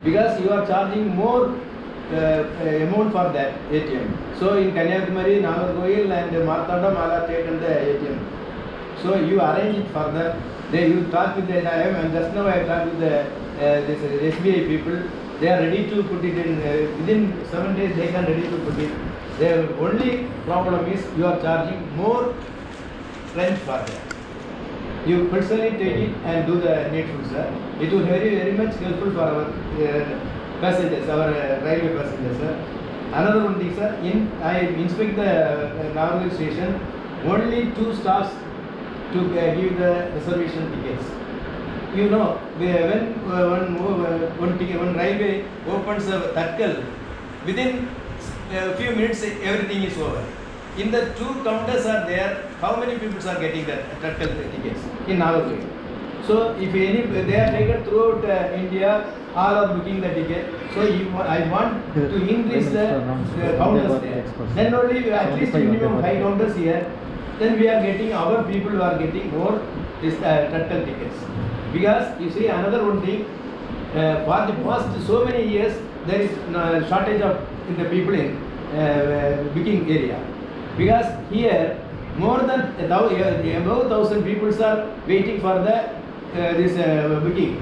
because you are charging more amount for that ATM. So in Kanyakumari, Nagarkoil and Marthandam all are taken the ATM. So you arrange it further. You talk with the, just now I talked with the this SBI people. They are ready to put it in within 7 days. They can ready to put it. The only problem is you are charging more rent for that. You personally take it and do the needful, sir. It will very much helpful for our passengers, our railway passengers, sir. Another one thing, sir. I inspect the Nagarkoil station. Only 2 stops to give the reservation tickets. You know, when one railway opens a Tatkal, within a few minutes everything is over. In the 2 counters are there, how many people are getting the Tatkal tickets in Nagarkoil? So if they are taken throughout India, all are booking the ticket. So I want to increase the counters there. Then only at least minimum 5 counters here. Then we are getting, our people who are getting more Tatkal tickets. Because you see another one thing, for the past so many years there is shortage of the people in booking area. Because here more than above 1,000 people are waiting for the this booking,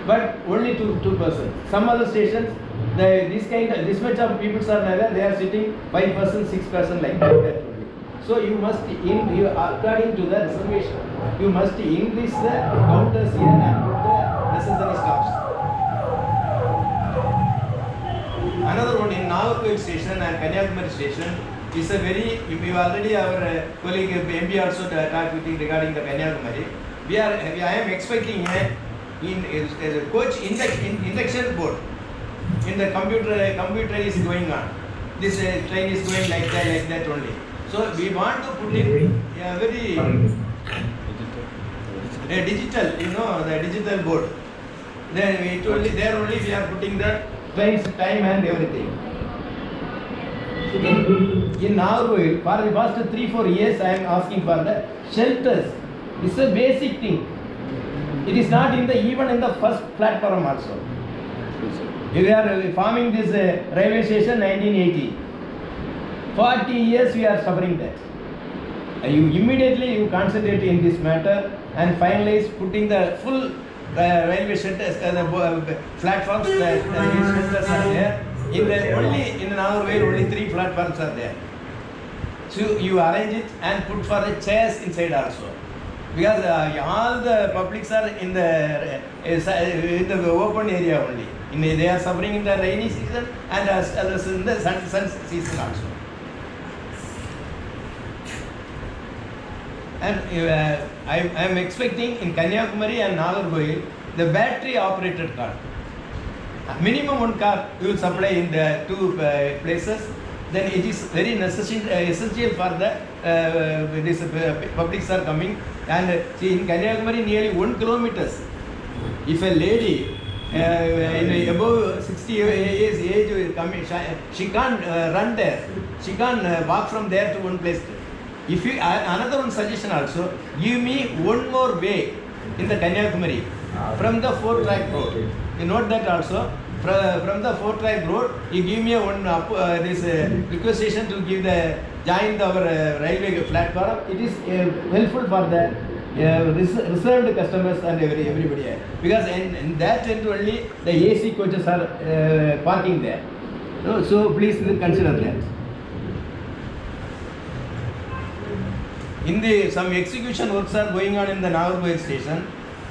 but only two persons. Some other stations, this much of people are there. They are sitting 5 persons, 6 persons like that. So you must, according to the reservation, you must increase the counters here and put the necessary stops. Another one in Nagarkoil station and Kanyakumari station is a very, we already our colleague MP also talked with you regarding the Kanyakumari. I am expecting a coach induction board in the computer is going on. This train is going like that only. So we want to put in a very digital, the digital board. Then there only we are putting the train's time and everything. In Nagarkoil, for the past 3-4 years, I am asking for the shelters. It's a basic thing. It is not even in the first platform also. We are forming this railway station 1980. 40 years we are suffering that. You immediately concentrate in this matter and finalize putting the full railway shelters, the platforms, the shelters are there. In the Nagarkoil only 3 platforms are there. So you arrange it and put for the chairs inside also. Because all the publics are in the open area only. They are suffering in the rainy season and as in the sun season also. And I am expecting in Kanyakumari and Nagarkoil the battery operated car. Minimum 1 car you will supply in the 2 places. Then it is very essential for the this publics are coming. And see, in Kanyakumari nearly 1 kilometers. If a lady above 60 years age coming, she can't run there. She can't walk from there to one place. If you another one suggestion also, give me 1 more way in the Kanyakumari from the 4-track road. You note that also. From the 4-track road, you give me this requisition to give join our railway platform. It is helpful for the reserved customers and everybody. Because in that end only the AC coaches are parking there. So please consider that. Some execution works are going on in the Nagarkoil station.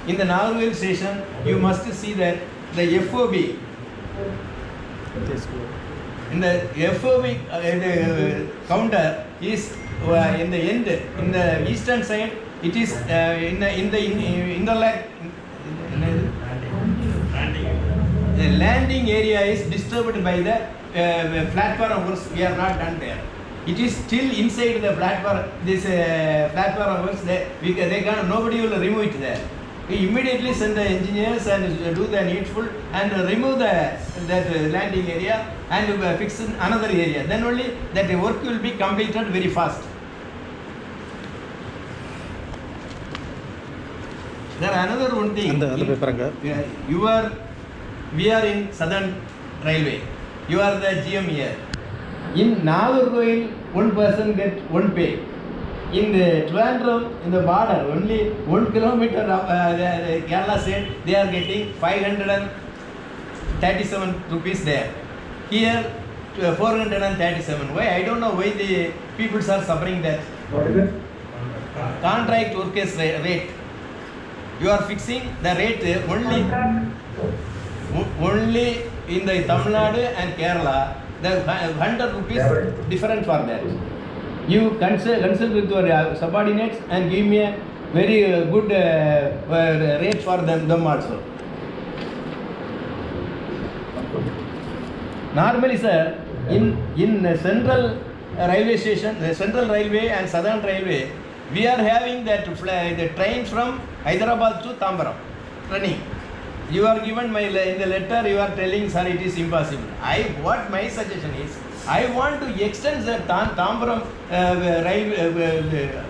In the Nagarkoil station, you must see that the FOB. In the FOB counter is in the end, in the eastern side, it is in the landing area is disturbed by the platform works. We are not done there. It is still inside the platform. This platform works. Nobody will remove it there. We immediately send the engineers and do the needful and remove that landing area and fix another area. Then only that work will be completed very fast. There another one thing. Your we are in Southern Railway. You are the GM here. In Nagarkoil, one person get one pay. In the Trivandrum, in the border, only 1 kilometer of Kerala state, they are getting 537 rupees there. Here, 437. Why? I don't know why the people are suffering that. What is it? Contract workers rate. You are fixing the rate only in the Tamil Nadu and Kerala. The 100 rupees different for that. You consult with your subordinates and give me a very good rate for them also. Normally, sir, in central railway station, the Central Railway and Southern Railway, we are having that the train from Hyderabad to Tambaram running. You are given in the letter, you are telling, sir, it is impossible. What my suggestion is, I want to extend the Tambaram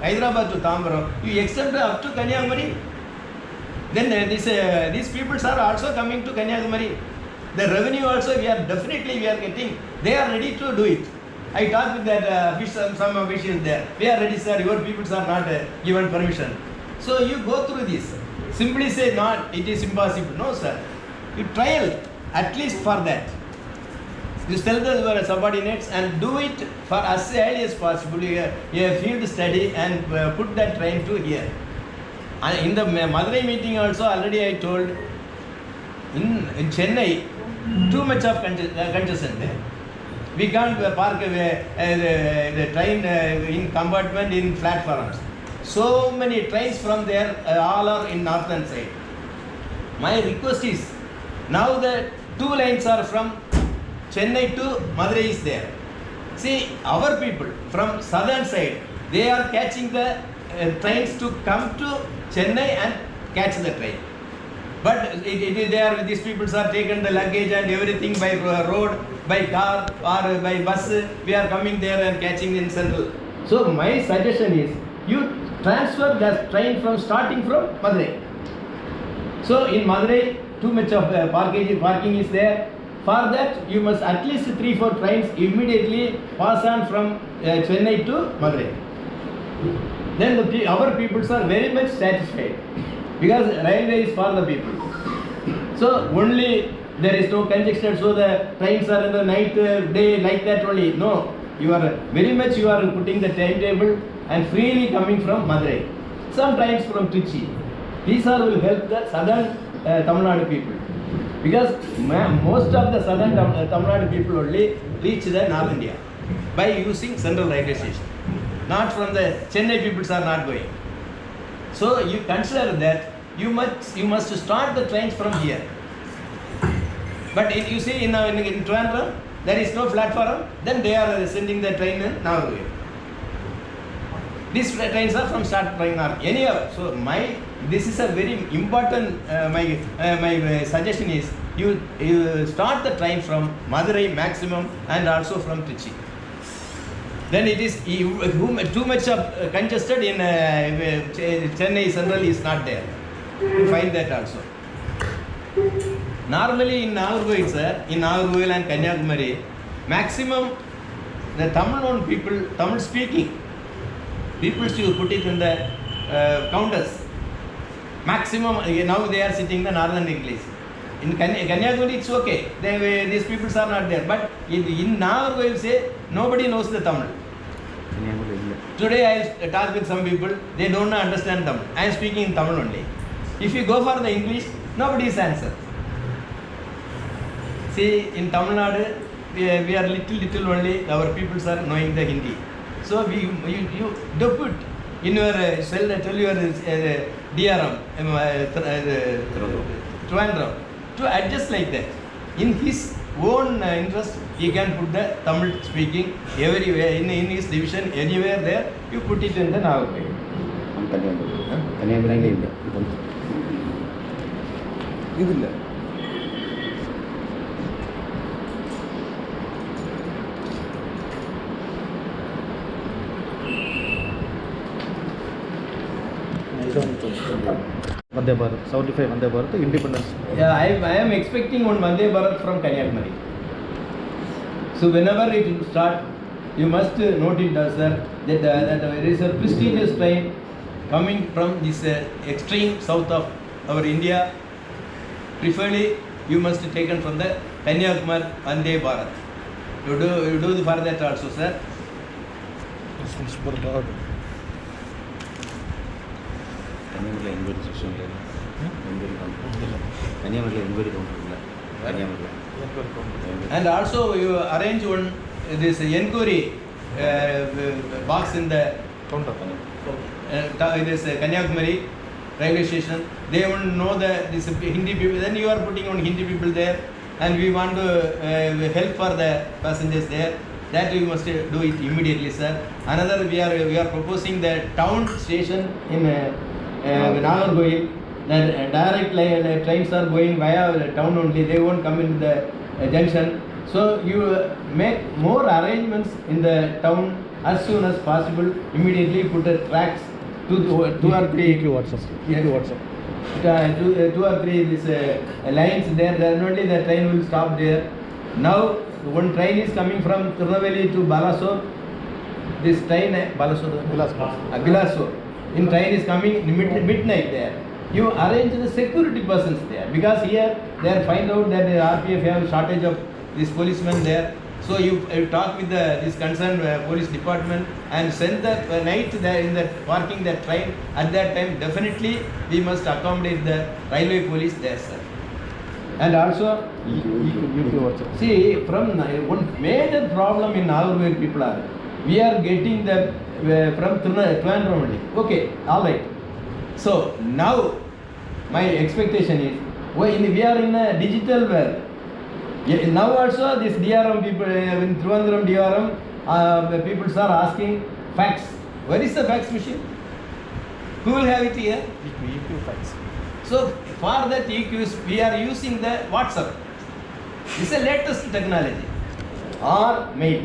Hyderabad to Tambaram. You extend up to Kanyakumari. Then these people are also coming to Kanyakumari. The revenue also we are getting. They are ready to do it. I talked with that some officials there. We are ready, sir. Your people are not given permission. So you go through this. Simply say not. It is impossible. No, sir. You trial at least for that. You tell the subordinates and do it for as early as possible. You field study and put that train to here. And in the Madurai meeting also already I told. In Chennai, too much of congestion there. We can't park the train in compartment in platforms. So many trains from there all are in northern side. My request is, now the 2 lines are from Chennai to Madurai is there. See, our people from southern side, they are catching the trains to come to Chennai and catch the train. But these people are taken the luggage and everything by road, by car or by bus. We are coming there and catching in central. So my suggestion is, you transfer the train starting from Madurai. So in Madurai, too much of parking is there. For that, you must at least 3-4 trains immediately pass on from Chennai to Madurai. Then our people are very much satisfied. Because railway is for the people. So only there is no congestion, so the trains are in the night, day like that only. No, you are putting the timetable and freely coming from Madurai. Some trains from Trichy. These will help the southern Tamil Nadu people. Because most of the southern Tamil Nadu people only reach the North India by using central railway station. Not from the Chennai people are not going. So you consider that you must start the trains from here. But if you see in Trivandrum, there is no platform, then they are sending the train in Nagarkoil. These trains are from start from north. Anyhow, so this is a very important. My suggestion is you start the train from Madurai maximum and also from Trichy. Then it is too much of congested in Chennai Central is not there. You find that also. Normally in Nagarkoil, sir, in Nagarkoil and Kanyakumari, maximum the Tamil people, Tamil speaking people should put it in the counters. Maximum now they are sitting the northern English. In Kanyakumari it's okay. These people are not there. But in Nagarkoil say nobody knows the Tamil. Today I talk with some people, they don't understand Tamil. I am speaking in Tamil only. If you go for the English, nobody is answer. See, in Tamil Nadu, we are little only, our people are knowing the Hindi. So you do put in your tell your DRM, Trivandrum, to adjust like that. In his own interest, he can put the Tamil speaking everywhere, in his division, anywhere there, you put it in the Nagarkoil. ഇതില്ല. Vande Bharat, 75 Vande Bharat, independence. Yeah, I am expecting one Vande Bharat from Kanyakumari. So whenever it will start, you must note it down, sir, that there is a prestigious train coming from this extreme south of our India. Preferably, you must take it from the Kanyakumari Vande Bharat. You do for that also, sir. And also you arrange one this inquiry box in the this Kanyakumari railway station. They won't know this Hindi people. Then you are putting on Hindi people there, and we want to help for the passengers there. That we must do it immediately, sir. Another, we are proposing the town station in Nagargoil. The direct trains are going via the town only. They won't come in the junction. So you make more arrangements in the town as soon as possible. Immediately put the tracks two or three. Two or three this lines there. Then only the train will stop there. Now one train is coming from Tirunelveli to Balasore. This train Bilasore. In train is coming midnight there. You arrange the security persons there, because here they find out that the RPF have shortage of these policemen there. So you talk with this concerned police department and send the night there in the parking that train. At that time, definitely we must accommodate the railway police there, sir. And also, see, from one major problem in our way people are, we are getting the from Trivandrum only. Okay, all right. So now my expectation is, we are in a digital world. Now also this DRM people in Trivandrum DRM people are asking fax. Where is the fax machine? Who will have it here? EQ fax. So for that EQs we are using the WhatsApp. This is the latest technology. Or mail.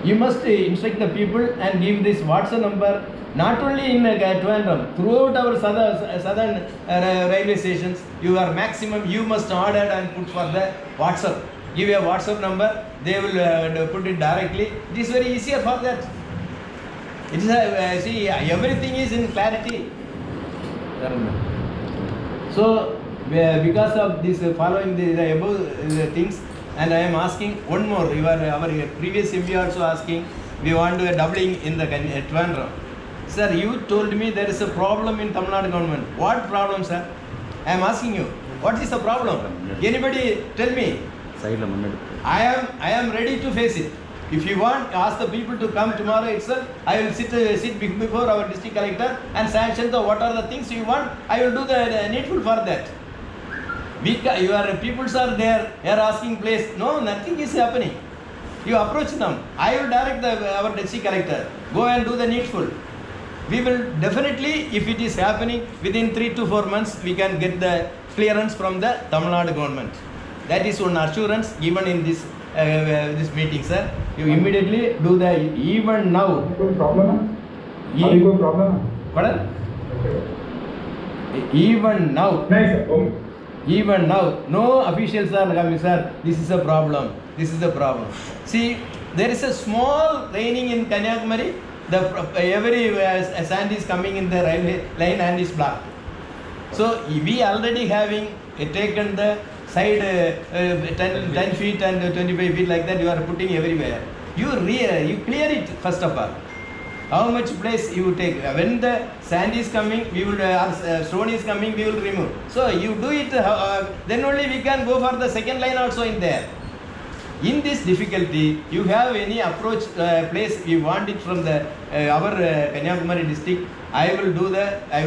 You must instruct the people and give this WhatsApp number not only in Trivandrum, throughout our southern railway stations. You are maximum, you must order and put for the WhatsApp. Give a WhatsApp number, they will put it directly. It is very easier for that. It is see, everything is in clarity. So because of this following the above things, and I am asking one more. Our previous MP also asking, we want to a doubling in the Trivandrum. Sir, you told me there is a problem in Tamil Nadu government. What problem, sir? I am asking you. What is the problem? Anybody tell me? I am ready to face it. If you want, ask the people to come tomorrow itself. I will sit before our district collector and sanction what are the things you want. I will do the needful for that. Your peoples are there. They are asking place. No, nothing is happening. You approach them. I will direct our district collector. Go and do the needful. We will definitely, if it is happening within 3 to 4 months, we can get the clearance from the Tamil Nadu government. That is one assurance given in this meeting, sir. You immediately do the even now. Problem? Pardon? Even now. Even now, no officials are coming, sir. This is a problem. This is the problem. See, there is a small raining in Kanyakumari. Every sand is coming in the railway line and is blocked. So we already having taken the side 10 feet and 25 feet like that. You are putting everywhere. You clear it first of all. How much place you take? When the sand is coming, we will stone is coming, we will remove. So you do it. Then only we can go for the second line also in there. In this difficulty, you have any approach place, we want it from the our Kanyakumari district. I will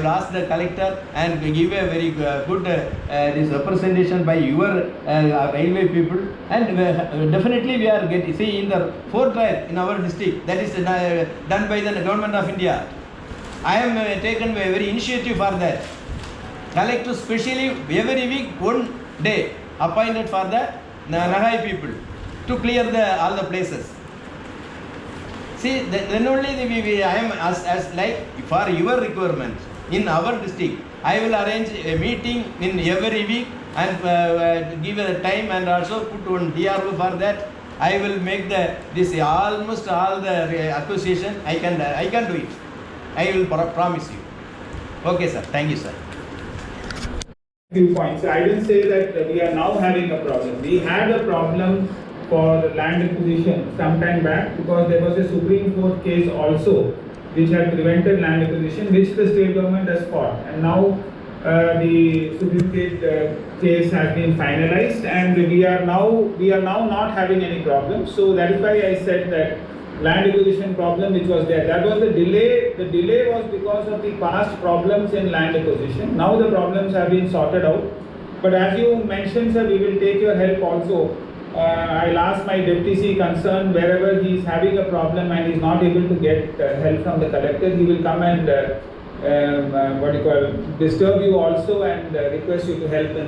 ask the collector and give a very good this representation by your railway people, and definitely we are getting, see, in the 4th trial in our district, that is done by the government of India. I am taken a very initiative for that. Collector specially every week 1 day appointed for the Nahai people to clear all the places. See, then only I am as like for your requirement in our district. I will arrange a meeting in every week and give a time and also put one DRO for that. I will make this almost all the acquisition. I can do it. I will promise you. Okay, sir. Thank you, sir. Few points. I didn't say that we are now having a problem. We had a problem for land acquisition some time back because there was a Supreme Court case also which had prevented land acquisition, which the state government has fought. And now the Supreme Court case has been finalized, and we are now not having any problem. So that is why I said that land acquisition problem which was there, that was the delay. The delay was because of the past problems in land acquisition. Now the problems have been sorted out. But as you mentioned, sir, we will take your help also. I'll ask my deputy C concerned wherever he is having a problem and is not able to get help from the collector, he will come and disturb you also and request you to help in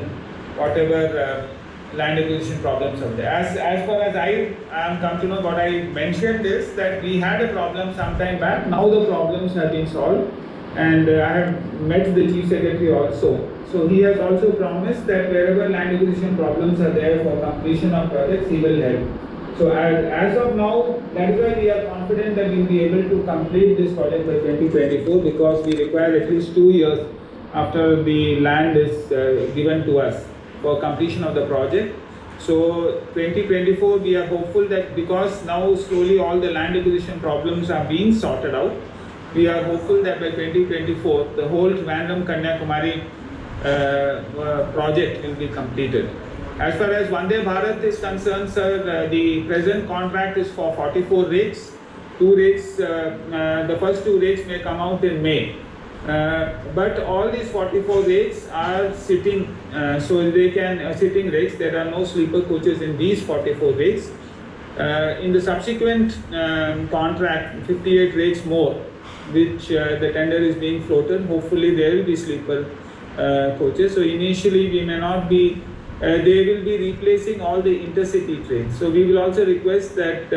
whatever land acquisition problems are there. As far as I am come to know, what I mentioned is that we had a problem some time back. Now the problems have been solved, and I have met the Chief Secretary also. So he has also promised that wherever land acquisition problems are there for completion of projects, he will help. So as of now, that is why we are confident that we will be able to complete this project by 2024, because we require at least 2 years after the land is given to us for completion of the project. So 2024, we are hopeful that because now slowly all the land acquisition problems are being sorted out, we are hopeful that by 2024, the whole Trivandrum Kanyakumari project will be completed. As far as Vande Bharat is concerned, sir, the present contract is for 44 rakes. 2 rakes, the first 2 rakes may come out in May. But all these 44 rakes are sitting, so they can sitting rakes. There are no sleeper coaches in these 44 rakes. In the subsequent contract, 58 rakes more, which the tender is being floated. Hopefully, there will be sleeper coaches. So initially, we may not be. They will be replacing all the intercity trains. So we will also request that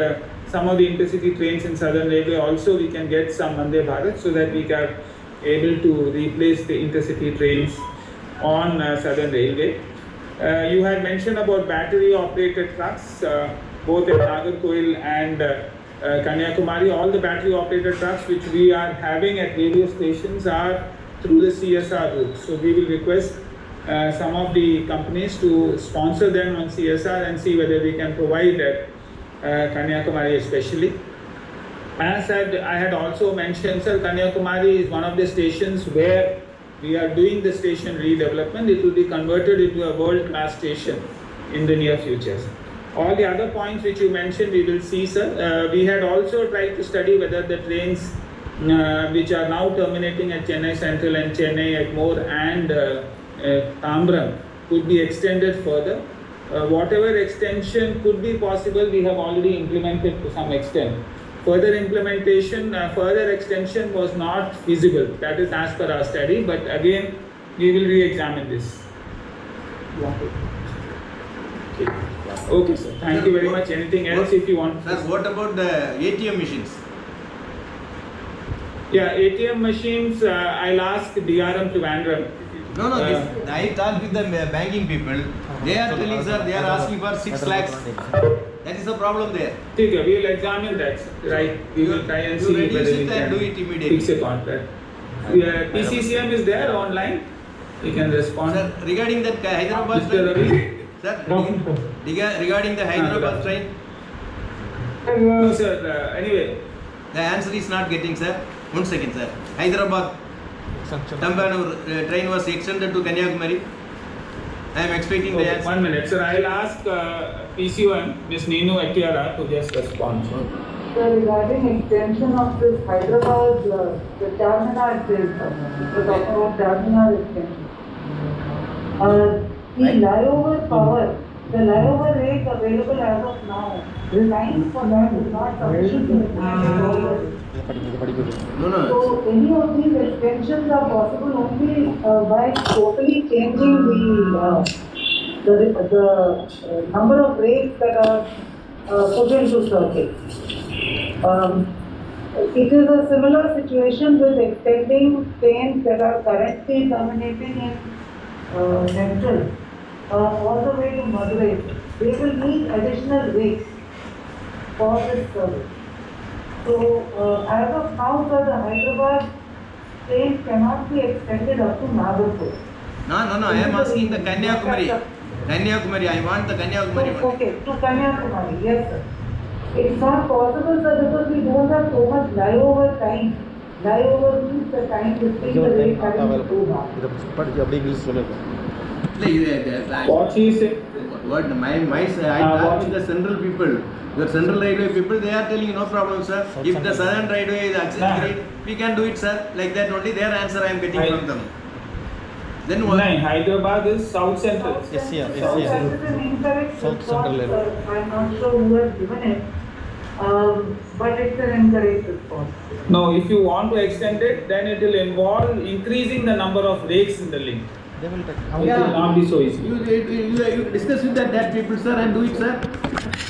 some of the intercity trains in Southern Railway also we can get some Vande Bharat, so that we can able to replace the intercity trains on Southern Railway. You had mentioned about battery operated trucks, both at Nagarkoil and Kanyakumari. All the battery operated trucks which we are having at various stations are through the CSR route. So we will request some of the companies to sponsor them on CSR and see whether we can provide at Kanyakumari especially. As I had also mentioned, sir, Kanyakumari is one of the stations where we are doing the station redevelopment. It will be converted into a world-class station in the near future. All the other points which you mentioned, we will see, sir. We had also tried to study whether the trains which are now terminating at Chennai Central and Chennai Egmore and Tambram could be extended further. Whatever extension could be possible, we have already implemented to some extent. Further implementation, further extension was not feasible. That is as per our study, but again, we will re-examine this. Okay, sir. Thank you very much. Anything else if you want? Sir, what about the ATM machines? Yeah, ATM machines, I'll ask DRM to Trivandrum. No, I talked with the banking people. They are telling, sir, they are asking for 6 lakhs. That is the problem there. Okay, we will examine that. Right, we will try and see whether we can do it immediately. Fix a contract. PCCM is there online. You can respond. Sir, regarding that Hyderabad train, sir, regarding the Hyderabad train. No, sir. Anyway, the answer is not getting, sir. 1 second, sir. Hyderabad Tambanur train was extended to Kanyakumari. I am expecting the answer. 1 minute, sir. I'll ask PC1, Ms. Neenu Atiara, to just respond. So regarding extension of this Hyderabad, the terminal is, we're talking about terminal extension. The flyover power, the flyover rate available as of now, the lines for that is not sufficient. No. So any of these extensions are possible only by totally changing the number of rates that are put into circuit. It is a similar situation with extending trains that are currently terminating in Central all the way to Madurai. They will need additional rakes for this service. So, as of now, sir, the Hyderabad train cannot be extended up to Nagarpur. No, I am asking the Kanyakumari. Kanyakumari, I want the Kanyakumari one. Okay, to Kanyakumari, yes, sir. It's not possible, sir, because we don't have so much layover time. Layover means the time between the rate having to go now. இதை படிச்சு அப்படியே English சொல்லுங்க. What she said. What I talk with the central people. Your central railway people, they are telling no problem, sir. If the southern railway is accelerated, we can do it, sir. Like that only their answer I am getting from them. Then what? No, Hyderabad is South Central. Yes, yeah, yes, So yes. that is an incorrect South response, Central sir. railway. I'm not sure who has given it, but it's an incorrect response. No, if you want to extend it, then it will involve increasing the number of rakes in the link. They will take. It will not be so easy. You discuss with that people, sir, and do it, sir.